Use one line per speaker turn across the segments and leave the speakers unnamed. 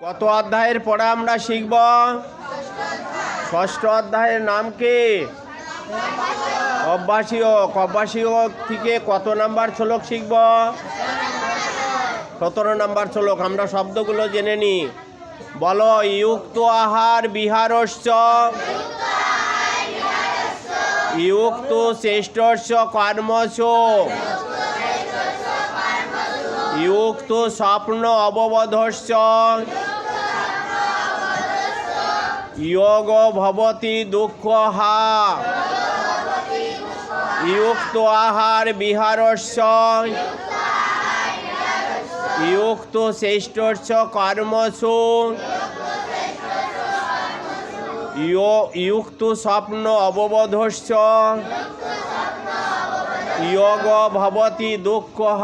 কত অধ্যায়ের পড়া আমরা শিখব? ষষ্ঠ অধ্যায়ের নাম কি? অভ্যাসযোগ। অভ্যাসযোগ থেকে কত নাম্বার শ্লোক শিখব? 17 নাম্বার শ্লোক। আমরা শব্দগুলো জেনে নিই। বলো, ইউক্ত আহার বিহারস্য, ইউক্ত চেষ্টস্য কর্মস্য, ইউক্ত স্বপ্ন অববোধস্য, যোগ ভবতি দুঃখঃ। ইউক্ত আহার বিহারস্য, ইউক্ত চেষ্টস্য কর্মসু, ইউক্ত স্বপ্ন অববোধস্য, যোগ ভবতি দুঃখঃ।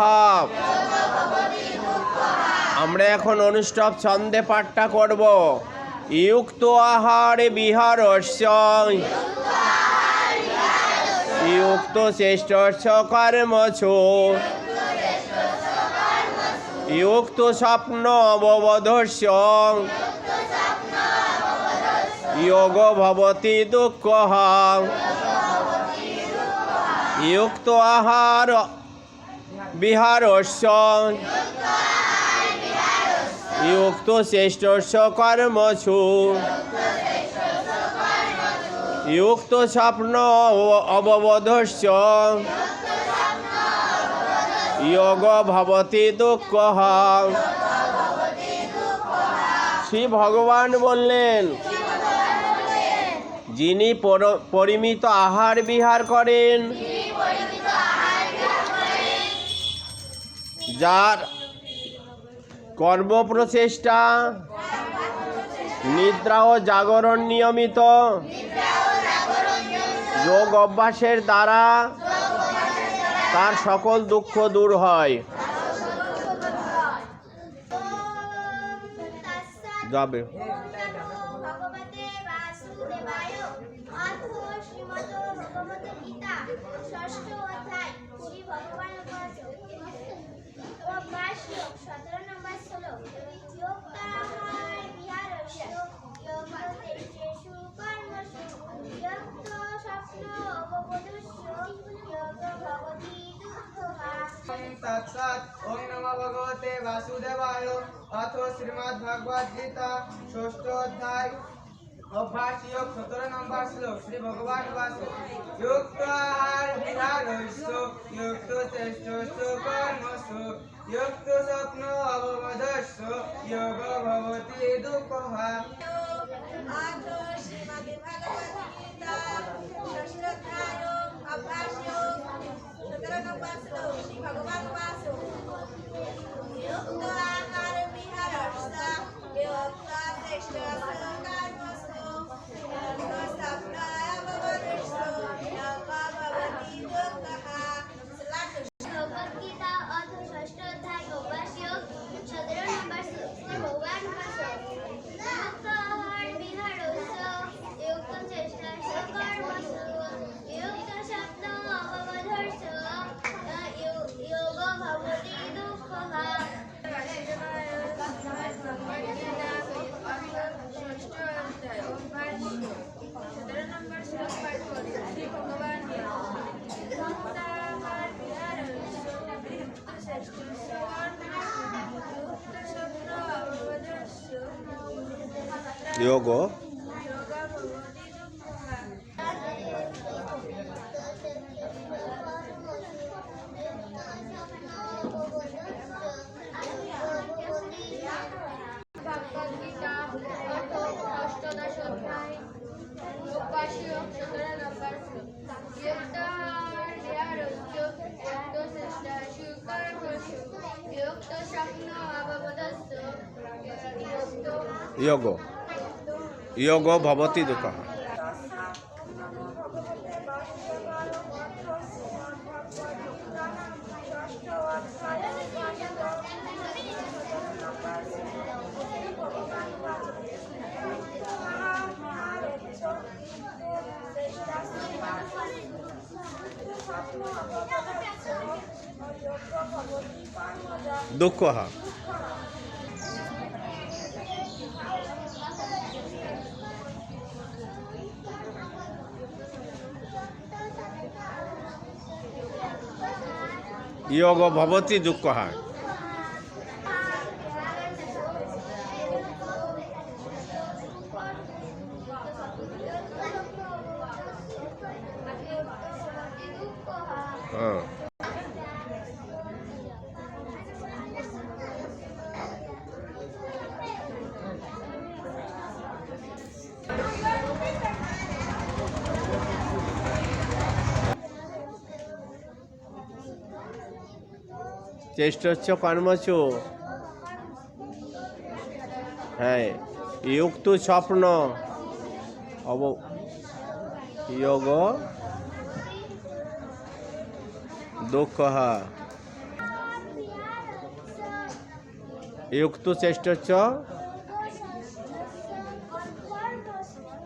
আমরা এখন অনুষ্ঠব ছন্দে পাঠটা করব। ইউক্ত আহার বিহারস্য, ইউক্ত চেষ্টস্য কর্মসু, ইউক্ত স্বপ্ন অববোধস্য, যোগ ভবতি দুঃখঃ। ইউক্ত আহার বিহারস্য, ইউক্ত চেষ্টস্য কর্মসু, ইউক্ত স্বপ্ন অববোধস্য, যোগ ভবতি দুঃখঃ। শ্রী ভগবান বললেন, যিনি পরিমিত আহার বিহার করেন, যার কর্মপ্রচেষ্টা, নিদ্রা ও জাগরণ নিয়মিত যোগ অভ্যাসের দ্বারা তার সকল দুঃখ দূর হয়। যাবে
तत्सत्। ओम नमो भगवते वासुदेवाय। अथ श्रीमद्भगवद गीता षष्ठ अध्याय अभ्यास योग 17 नंबर श्लोक। श्री भगवान वासु युक्त आहार विहारस्य, युक्त चेष्टस्य कर्मसु, युक्त स्वप्न अवबोधस्य, योग भवति दुःखः।
अथ श्रीमद्भगवद गीता षष्ठ अध्याय अभ्यास योग 17 नंबर श्लोक। श्री भगवान वासु युक्त आहार विहारस्य, युक्त चेष्टस्य कर्मसु, युक्त स्वप्न अवबोधस्य, योग भवति दुःखः।
भगवद्गीता अथ षष्ठ अध्याय अभ्यास योग 17 नंबर श्लोक। श्री भगवान वासु युक्त आहार विहारस्य, युक्त चेष्टस्य कर्मसु, युक्त स्वप्न अवबोधस्य, योग भवति दुःखः।
যোগ
भगवद्गीता अथ अष्टादश अध्याय अभ्यास योग 17 नंबर श्लोक। युक्त आहार विहारस्य, युक्त चेष्टस्य कर्मसु, युक्त स्वप्न अवबोधस्य,
যোগ যোগ ভবতি দুঃখঃ। দুঃখঃ। योगो भवति दुःखः हाँ। चेष्टस्य कर्मसु है युक्त स्वप्न अब योग दुःख युक्त चेष्टस्य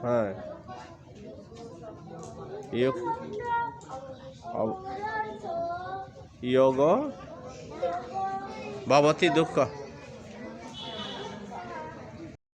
हाँ योग भवति दुःख